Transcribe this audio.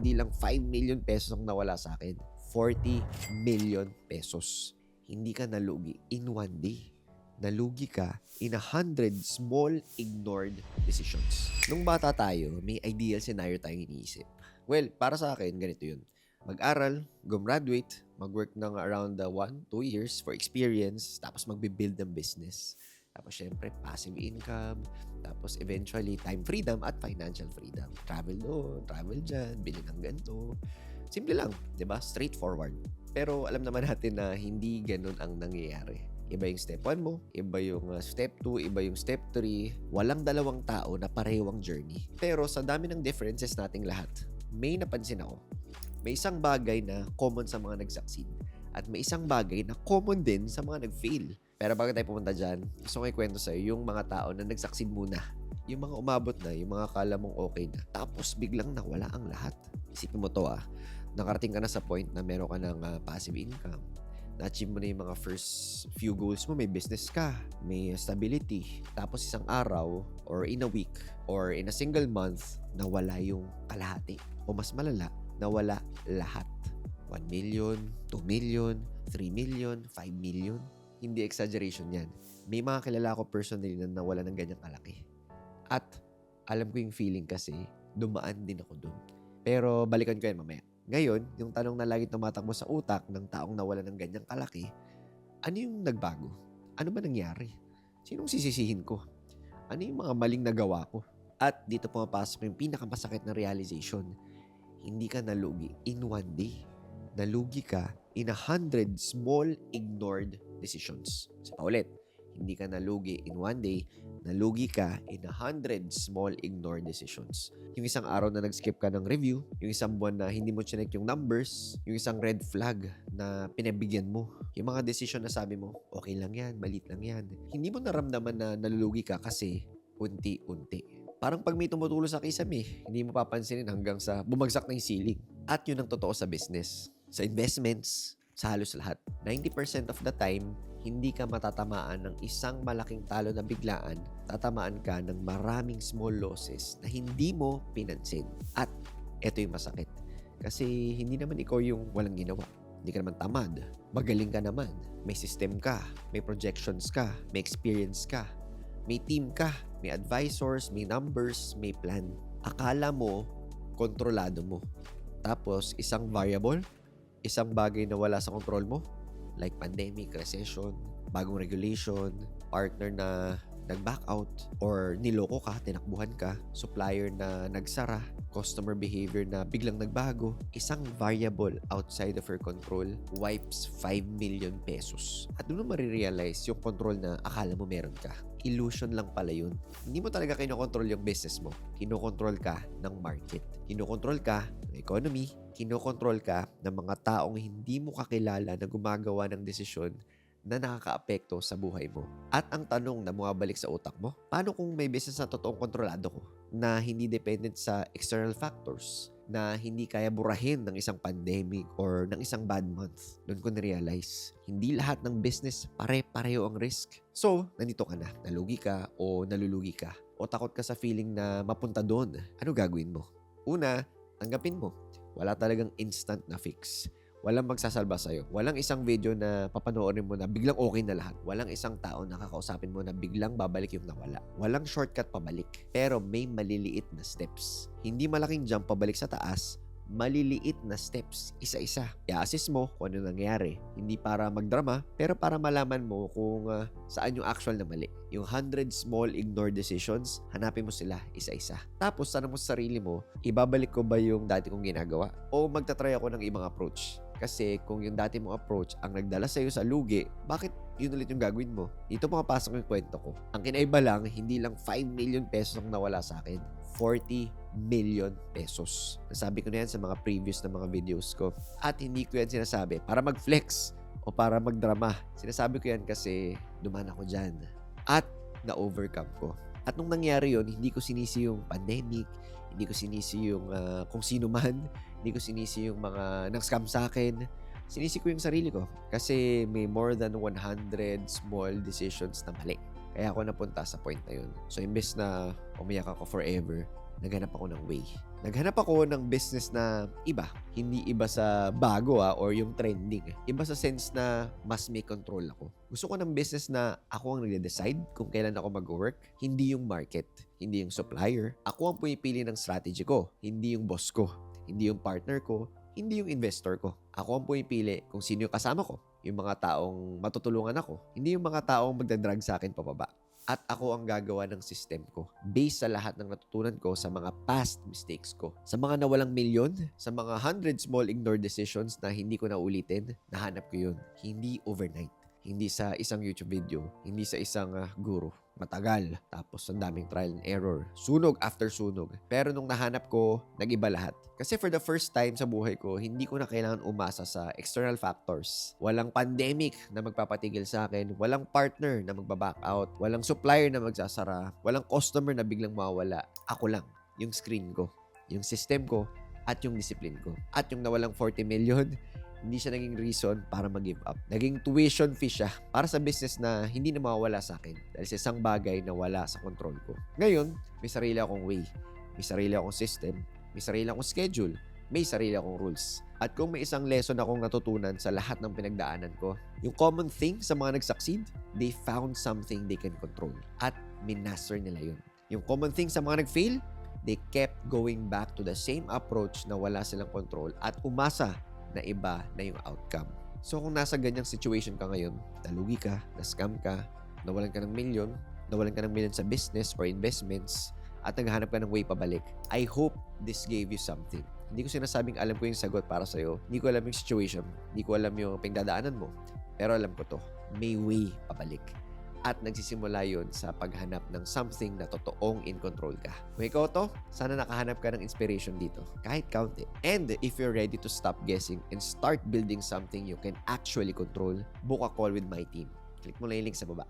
hindi lang 5 million pesos ang nawala sa akin. 40 million pesos. Hindi ka nalugi in one day. Nalugi ka in 100 small ignored decisions. Nung bata tayo, may ideal scenario tayong iniisip. Well, para sa akin, ganito yun. Mag-aral, gumraduate, mag-work ng around 1-2 years for experience, tapos magbe-build ng business. Tapos syempre, passive income, tapos eventually, time freedom at financial freedom. Travel doon, travel dyan, bili ng ganito. Simple lang, di ba? Straightforward. Pero alam naman natin na hindi ganun ang nangyayari. Iba yung step 1 mo, iba yung step 2, iba yung step 3. Walang dalawang tao na parehong journey. Pero sa dami ng differences nating lahat, may napansin ako. May isang bagay na common sa mga nag-succeed at may isang bagay na common din sa mga nag-fail. Pero bago tayo pumunta dyan, gusto ko ikwento sa'yo yung mga tao na nag-succeed muna. Yung mga umabot na, yung mga kala mong okay na. Tapos biglang nawala ang lahat. Isipin mo to nakarating ka na sa point na meron ka ng passive income. Na-achieve mo na yung mga first few goals mo, may business ka, may stability. Tapos isang araw, or in a week, or in a single month, nawala yung kalahati. O mas malala, nawala lahat. 1 million, 2 million, 3 million, 5 million. Hindi exaggeration yan. May mga kilala ko personally na nawala ng ganyang kalaki. At alam ko yung feeling kasi, dumaan din ako dun. Pero balikan ko yan mamaya. Ngayon, yung tanong na lagi tumatakbo sa utak ng taong nawala ng ganyang kalaki, ano yung nagbago? Ano ba nangyari? Sinong sisisihin ko? Ano yung mga maling nagawa ko? At dito pumapasok yung pinakamasakit na realization. Hindi ka nalugi in one day. Nalugi ka in 100 small ignored decisions. Sa paulit, hindi ka nalugi in one day, nalugi ka in 100 small ignored decisions. Yung isang araw na nag-skip ka ng review, yung isang buwan na hindi mo chinek yung numbers, yung isang red flag na pinabigyan mo, yung mga decision na sabi mo, okay lang yan, maliit lang yan. Hindi mo naramdaman na nalulugi ka kasi unti-unti. Parang pag may tumutulo sa kisame, hindi mo papansinin hanggang sa bumagsak na yung ceiling. At yun ang totoo sa business, sa investments, sa halos lahat. 90% of the time, hindi ka matatamaan ng isang malaking talo na biglaan, tatamaan ka ng maraming small losses na hindi mo pinansin. At eto yung masakit. Kasi hindi naman ikaw yung walang ginawa. Hindi ka naman tamad. Magaling ka naman. May system ka. May projections ka. May experience ka. May team ka. May advisors. May numbers. May plan. Akala mo, kontrolado mo. Tapos, isang variable, isang bagay na wala sa control mo, like pandemic, recession, bagong regulation, partner na nag-back out, or niloko ka, tinakbuhan ka, supplier na nagsara, customer behavior na biglang nagbago, isang variable outside of your control wipes 5 million pesos. At doon mo marirealize yung control na akala mo meron ka. Illusion lang pala yun. Hindi mo talaga kinokontrol yung business mo. Kinokontrol ka ng market. Kinokontrol ka ng economy. Kinokontrol ka ng mga taong hindi mo kakilala na gumagawa ng desisyon na nakakaapekto sa buhay mo. At ang tanong na bumabalik sa utak mo, paano kung may business na totoong kontrolado ko? Na hindi dependent sa external factors? Na hindi kaya burahin ng isang pandemic or ng isang bad month? Doon ko na-realize, hindi lahat ng business pare-pareho ang risk. So, nandito ka na. Nalugi ka o nalulugi ka. O takot ka sa feeling na mapunta doon. Ano gagawin mo? Una, tanggapin mo. Wala talagang instant na fix. Walang magsasalba sa'yo. Walang isang video na papanoorin mo na biglang okay na lahat. Walang isang tao na kakausapin mo na biglang babalik yung nawala. Walang shortcut pabalik. Pero may maliliit na steps. Hindi malaking jump pabalik sa taas, maliliit na steps, isa-isa. I-assess mo kung ano nangyari. Hindi para magdrama, pero para malaman mo kung saan yung actual na mali. Yung 100 small ignored decisions, hanapin mo sila isa-isa. Tapos, tanong mo sa sarili mo, ibabalik ko ba yung dati kong ginagawa? O magtatry ako ng ibang approach? Kasi kung yung dati mong approach ang nagdala sa'yo sa lugi, bakit yun ulit yung gagawin mo? Dito pumapasok yung kwento ko. Ang kinaiba lang, hindi lang 5 million pesos ang nawala sa akin. 40 million pesos. Nasabi ko na yan sa mga previous na mga videos ko. At hindi ko yan sinasabi para mag-flex o para magdrama. Sinasabi ko yan kasi dumaan ako dyan. At na-overcome ko. At nung nangyari yun, hindi ko sinisi yung pandemic, hindi ko sinisi yung kung sino man, hindi ko sinisi yung mga nang-scam sa akin. Sinisi ko yung sarili ko kasi may more than 100 small decisions na mali. Kaya ako napunta sa point na yun. So, imbes na umiyak ako forever, naghanap ako ng way. Naghanap ako ng business na iba. Hindi iba sa bago or yung trending. Iba sa sense na mas may control ako. Gusto ko ng business na ako ang nagde-decide kung kailan ako mag-work, hindi yung market, hindi yung supplier. Ako ang pumipili ng strategy ko, hindi yung boss ko, hindi yung partner ko, hindi yung investor ko. Ako ang pumipili kung sino yung kasama ko, yung mga taong matutulungan ako, hindi yung mga taong magdadrag sa akin pababa. At ako ang gagawa ng system ko based sa lahat ng natutunan ko sa mga past mistakes ko. Sa mga nawalang milyon, sa mga 100 small ignored decisions na hindi ko na ulitin, nahanap ko yun. Hindi overnight. Hindi sa isang YouTube video, hindi sa isang guru. Matagal. Tapos ang daming trial and error. Sunog after sunog. Pero nung nahanap ko, nag-iba lahat. Kasi for the first time sa buhay ko, hindi ko na kailangan umasa sa external factors. Walang pandemic na magpapatigil sa akin. Walang partner na magbaback out. Walang supplier na magsasara. Walang customer na biglang mawawala. Ako lang. Yung screen ko. Yung system ko. At yung discipline ko. At yung nawalang 40 million, hindi siya naging reason para mag-give up. Naging tuition fee siya para sa business na hindi na mawawala sa akin dahil sa isang bagay na wala sa control ko. Ngayon, may sarili akong way. May sarili akong system. May sarili akong schedule. May sarili akong rules. At kung may isang lesson akong natutunan sa lahat ng pinagdaanan ko, yung common thing sa mga nag-succeed, they found something they can control. At minaster nila yun. Yung common thing sa mga nag-fail, they kept going back to the same approach na wala silang control at umasa na iba na yung outcome. So kung nasa ganyang situation ka ngayon, nalugi ka, na-scam ka, nawalan ka ng milyon sa business or investments, at naghahanap ka ng way pabalik, I hope this gave you something. Hindi ko sinasabing alam ko yung sagot para sa'yo. Hindi ko alam yung situation. Hindi ko alam yung pinagdadaanan mo. Pero alam ko to, may way pabalik. At nagsisimula yun sa paghanap ng something na totoong in control ka. Kung ikaw to, sana nakahanap ka ng inspiration dito. Kahit kaunti. And if you're ready to stop guessing and start building something you can actually control, book a call with my team. Click mo lang yung link sa baba.